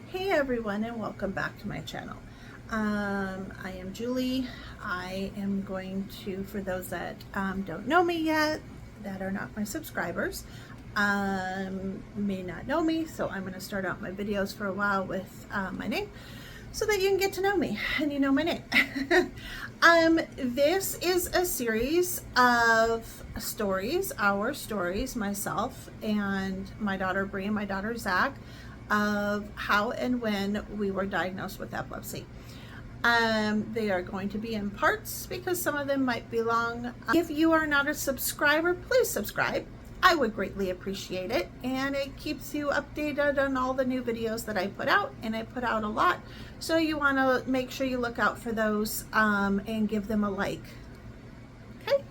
Hey everyone, and welcome back to my channel. I am Julie. I am going to, for those that don't know me yet, that are not my subscribers, may not know me, so I'm going to start out my videos for a while with my name so that you can get to know me and you know my name. This is a series of stories, our stories, myself and my daughter Bree and my daughter Zach, of how and when we were diagnosed with epilepsy. They are going to be in parts because some of them might be long. If you are not a subscriber, please subscribe. I would greatly appreciate it, and it keeps you updated on all the new videos that I put out, and I put out a lot, so you want to make sure you look out for those and give them a like. Okay.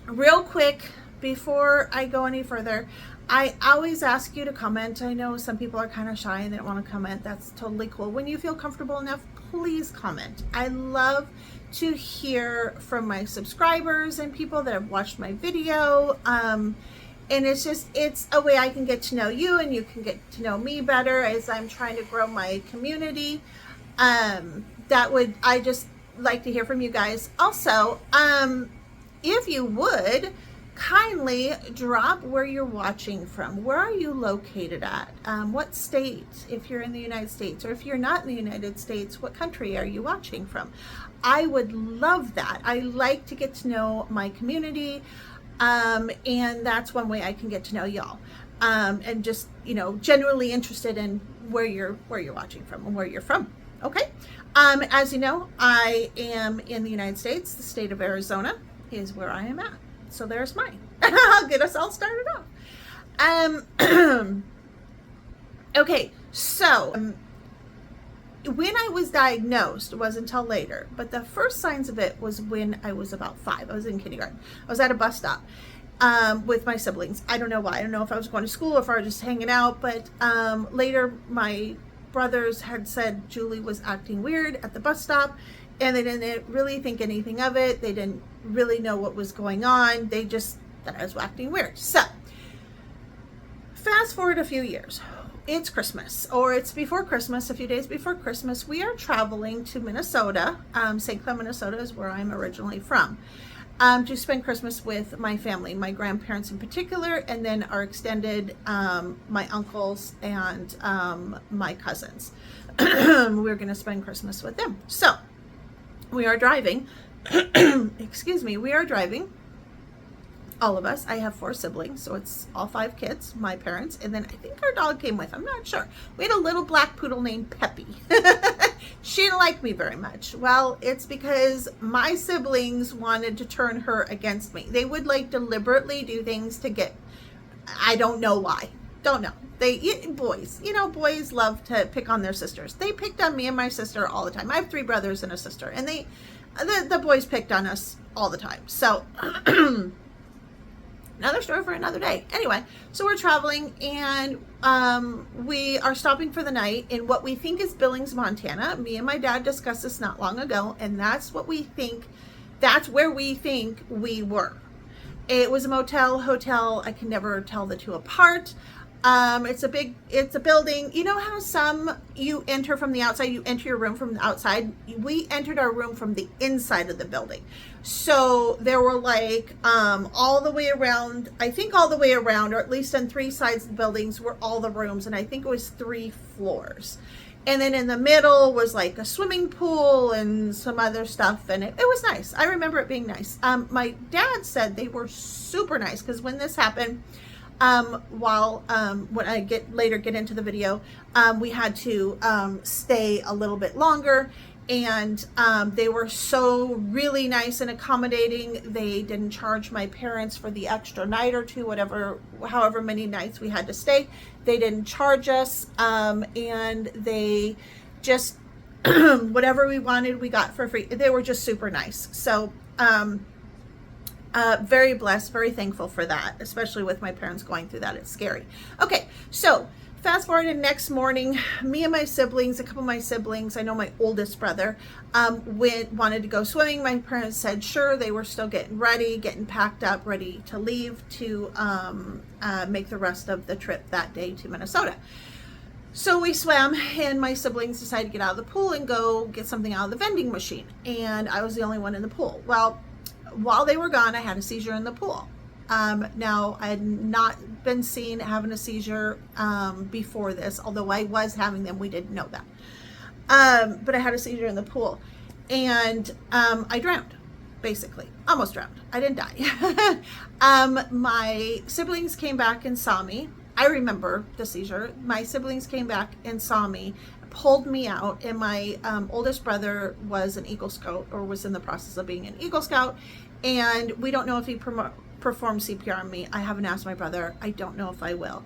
Real quick, before I go any further, I always ask you to comment. I know some people are kind of shy and they don't want to comment. That's totally cool. When you feel comfortable enough, please comment. I love to hear from my subscribers and people that have watched my video. And it's a way I can get to know you and you can get to know me better as I'm trying to grow my community. I just like to hear from you guys. Also, if you would, kindly drop where you're watching from. Where are you located at? What state, if you're in the United States, or if you're not in the United States, what country are you watching from? I would love that. I like to get to know my community, and that's one way I can get to know y'all. And just, genuinely interested in where you're watching from and where you're from. Okay. As you know, I am in the United States. The state of Arizona is where I am at. So there's mine. I'll get us all started off. Okay, so when I was diagnosed, it wasn't until later, but the first signs of it was when I was about 5. I was in kindergarten. I was at a bus stop with my siblings. I don't know why. I don't know if I was going to school or if I was just hanging out, but later my brothers had said Julie was acting weird at the bus stop, and they didn't really think anything of it. They didn't really know what was going on. They just thought I was acting weird. So fast forward a few years. It's Christmas, or it's before Christmas, a few days before Christmas. We are traveling to Minnesota. St. Cloud, Minnesota is where I'm originally from, to spend Christmas with my family, my grandparents in particular, and then our extended, my uncles and my cousins. We're going to spend Christmas with them. So we are driving. Excuse me, we are driving, all of us. I have 4 siblings, so it's all 5 kids, my parents, and then I think our dog came with. I'm not sure. We had a little black poodle named Peppy. She didn't like me very much. Well, it's because my siblings wanted to turn her against me. They would deliberately do things to get, I don't know why. Don't know. Boys love to pick on their sisters. They picked on me and my sister all the time. I have 3 brothers and a sister, and the boys picked on us all the time. So another story for another day. Anyway, so we're traveling, and we are stopping for the night in what we think is Billings, Montana. Me and my dad discussed this not long ago, and that's where we think we were. It was a motel, hotel. I can never tell the two apart. It's a building. You know how you enter from the outside, you enter your room from the outside? We entered our room from the inside of the building. So there were all the way around, or at least on 3 sides of the buildings were all the rooms. And I think it was 3 floors. And then in the middle was a swimming pool and some other stuff. And it was nice. I remember it being nice. My dad said they were super nice, because when this happened, when I get into the video, we had to stay a little bit longer, and they were so really nice and accommodating. They didn't charge my parents for the extra night or 2, however many nights we had to stay. They didn't charge us, and they just whatever we wanted, we got for free. They were just super nice. So very blessed, very thankful for that, especially with my parents going through that. It's scary. Okay, so Fast forward to next morning, me and my siblings, a couple of my siblings, I know my oldest brother, wanted to go swimming. My parents said sure. They were still getting ready, getting packed up, ready to leave to make the rest of the trip that day to Minnesota. So we swam, and my siblings decided to get out of the pool and go get something out of the vending machine. And I was the only one in the pool. Well, while they were gone, I had a seizure in the pool. Now, I had not been seen having a seizure before this, although I was having them. We didn't know that. But I had a seizure in the pool, and I drowned, basically. Almost drowned. I didn't die. My siblings came back and saw me. I remember the seizure. My siblings came back and saw me, pulled me out, and my oldest brother was an Eagle Scout, or was in the process of being an Eagle Scout, and we don't know if he perform CPR on me. I haven't asked my brother. I don't know if I will.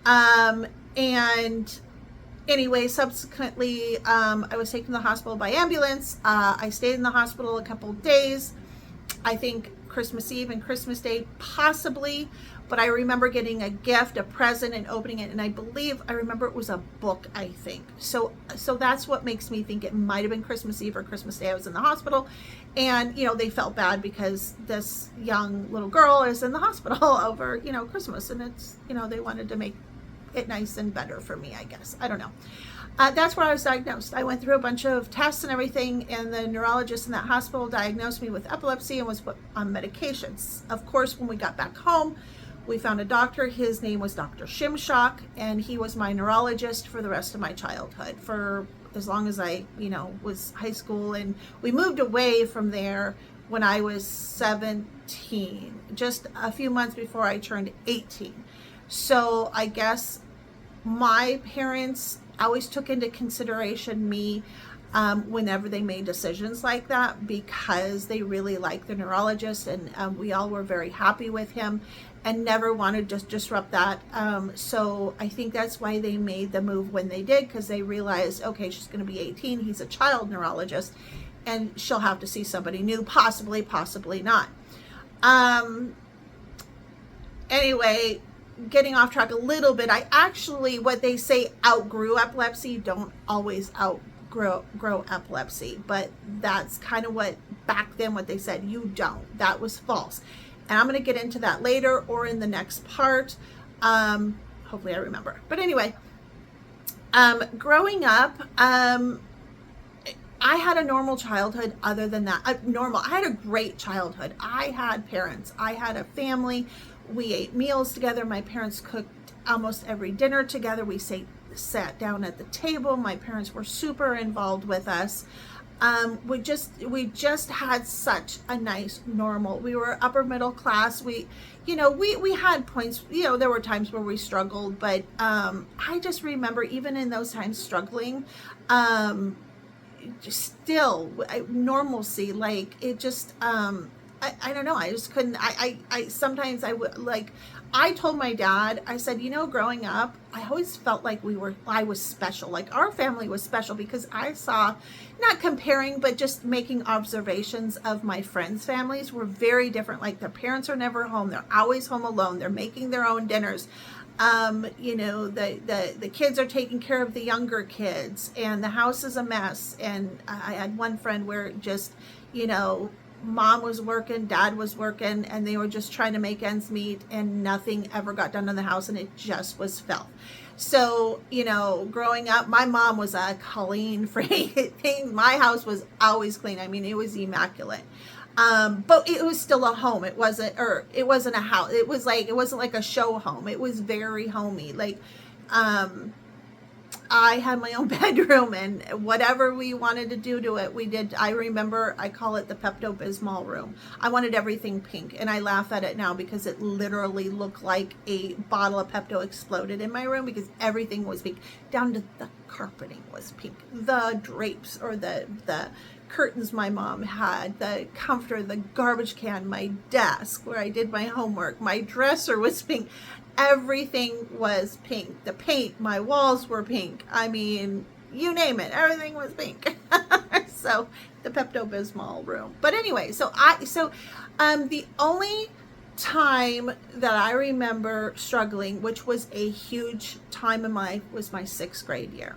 And anyway, subsequently, I was taken to the hospital by ambulance. I stayed in the hospital a couple days. I think Christmas Eve and Christmas Day, possibly, but I remember getting a gift, a present, and opening it, and I remember it was a book, I think. So that's what makes me think it might have been Christmas Eve or Christmas Day. I was in the hospital, and, they felt bad because this young little girl is in the hospital over, Christmas, and it's, they wanted to make it nice and better for me, I guess. I don't know. That's where I was diagnosed. I went through a bunch of tests and everything, and the neurologist in that hospital diagnosed me with epilepsy and was put on medications. Of course, when we got back home, we found a doctor. His name was Dr. Shimshock, and he was my neurologist for the rest of my childhood, for as long as I, was high school. And we moved away from there when I was 17, just a few months before I turned 18. So I guess my parents always took into consideration me whenever they made decisions like that, because they really liked the neurologist, and we all were very happy with him and never wanted to disrupt that. So I think that's why they made the move when they did, because they realized, okay, she's going to be 18. He's a child neurologist, and she'll have to see somebody new, possibly not. Anyway, getting off track a little bit, I actually, what they say, outgrew epilepsy. Don't always outgrow epilepsy, but that's kind of what back then what they said. You don't. That was false. And I'm going to get into that later or in the next part. Hopefully I remember. But anyway, growing up, I had a normal childhood. Other than that, I had a great childhood. I had parents. I had a family. We ate meals together. My parents cooked almost every dinner together. We sat down at the table. My parents were super involved with us. We just had such a nice normal. We were upper middle class. We had points. There were times where we struggled, but I just remember even in those times struggling, still normalcy. Like it just. I don't know. I just couldn't. Sometimes I would like. I told my dad, I said, growing up, I always felt like I was special. Like our family was special because I saw, not comparing, but just making observations of my friends' families were very different. Like their parents are never home. They're always home alone. They're making their own dinners. The kids are taking care of the younger kids, and the house is a mess. And I had one friend where just, mom was working, dad was working, and they were just trying to make ends meet, and nothing ever got done in the house, and it just was filth. So, growing up, my mom was a clean freak. My house was always clean. I mean, it was immaculate. But it was still a home. It wasn't a house. It wasn't like a show home. It was very homey. Like, I had my own bedroom, and whatever we wanted to do to it, we did. I remember, I call it the Pepto-Bismol room. I wanted everything pink, and I laugh at it now because it literally looked like a bottle of Pepto exploded in my room because everything was pink. Down to the carpeting was pink. The drapes or the curtains my mom had, the comforter, the garbage can, my desk where I did my homework, my dresser was pink. Everything was pink. The paint, my walls were pink. I mean, you name it, everything was pink. So the Pepto-Bismol room. But anyway, the only time that I remember struggling, which was a huge time in my life, was my 6th grade year.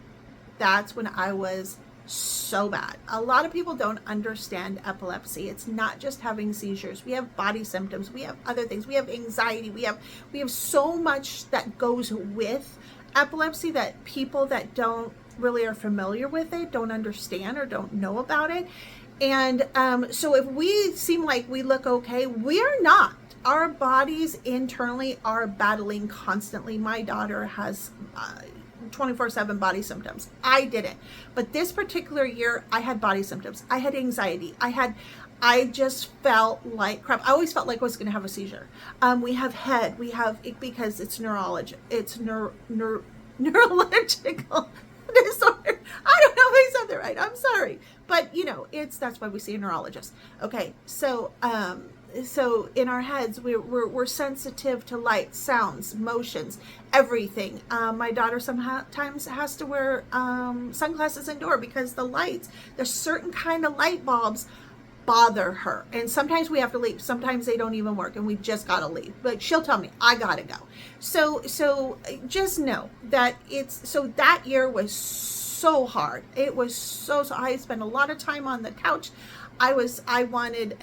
That's when I was so bad. A lot of people don't understand epilepsy. It's not just having seizures. We have body symptoms. We have other things. We have anxiety. We have so much that goes with epilepsy that people that don't really are familiar with it don't understand or don't know about it. And so if we seem like we look okay, we're not. Our bodies internally are battling constantly. My daughter has 24/7 body symptoms. I didn't. But this particular year, I had body symptoms. I had anxiety. I just felt like crap. I always felt like I was going to have a seizure. We have because it's neurological. It's neurological disorder. I don't know if I said that right. I'm sorry. But, that's why we see a neurologist. Okay. So in our heads, we're sensitive to light, sounds, motions, everything. My daughter sometimes has to wear sunglasses indoor because the lights, there's certain kind of light bulbs bother her. And sometimes we have to leave. Sometimes they don't even work and we just got to leave. But she'll tell me, I got to go. So just know that that year was so hard. It was so I spent a lot of time on the couch. I wanted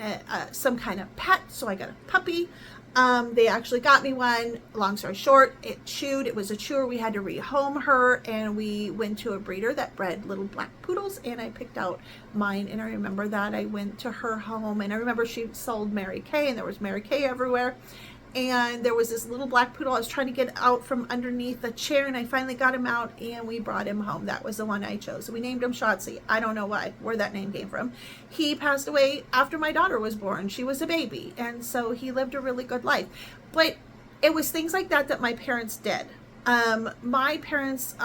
some kind of pet, so I got a puppy. They actually got me one. Long story short, it chewed. It was a chewer. We had to rehome her, and we went to a breeder that bred little black poodles, and I picked out mine. And I remember that I went to her home, and I remember she sold Mary Kay, and there was Mary Kay everywhere. And there was this little black poodle I was trying to get out from underneath the chair, and I finally got him out, and we brought him home. That was the one I chose. So we named him Shotzi. I don't know where that name came from. He passed away after my daughter was born. She was a baby, and so he lived a really good life. But it was things like that my parents did. My parents,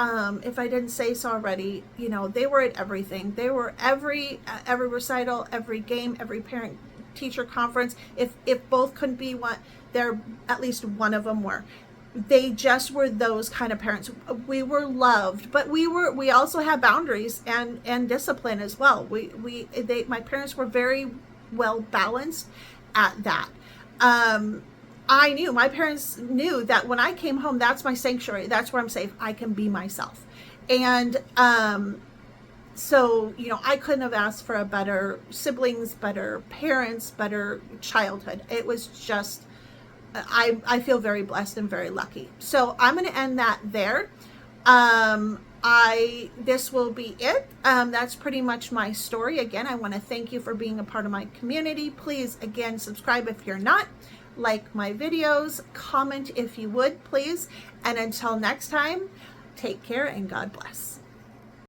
if I didn't say so already, they were at everything. They were every recital, every game, every parent teacher conference. If both couldn't be one, there at least one of them were. They just were those kind of parents. We were loved, but we also had boundaries and discipline as well. My parents were very well balanced at that. My parents knew that when I came home, that's my sanctuary. That's where I'm safe. I can be myself. And so, I couldn't have asked for a better siblings, better parents, better childhood. It was just, I feel very blessed and very lucky. So I'm going to end that there. This will be it. That's pretty much my story. Again, I want to thank you for being a part of my community. Please, again, subscribe if you're not. Like my videos, comment if you would, please. And until next time, take care and God bless.